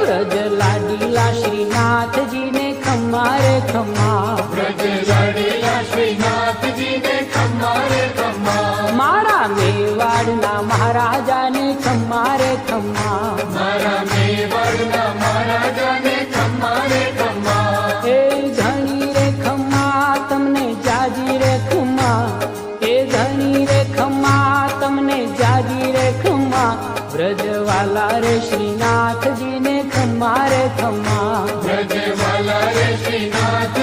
વ્રજ લાડીલા શ્રીનાથજીને ખમ્મા રે ખમ્મા, વ્રજ લાડીલા શ્રીનાથજીને ખમ્મા રે ખમ્મા, મારા મેવાડના મહારાજાને ખમ્મા રે ખમ્મા, મારા મેવાડના મહારાજાને ખમ્મા રે ખમ્મા. એ ધણી રે ખમ્મા તમને જાજી રે ખમ્મા, એ ધણી રે ખમ્મા તમને જાજી રે ખમ્મા, વ્રજવાલા રે શ્રીનાથજીને ખમ્મા રે ખમ્મા, વ્રજવાલા રે શ્રીનાથ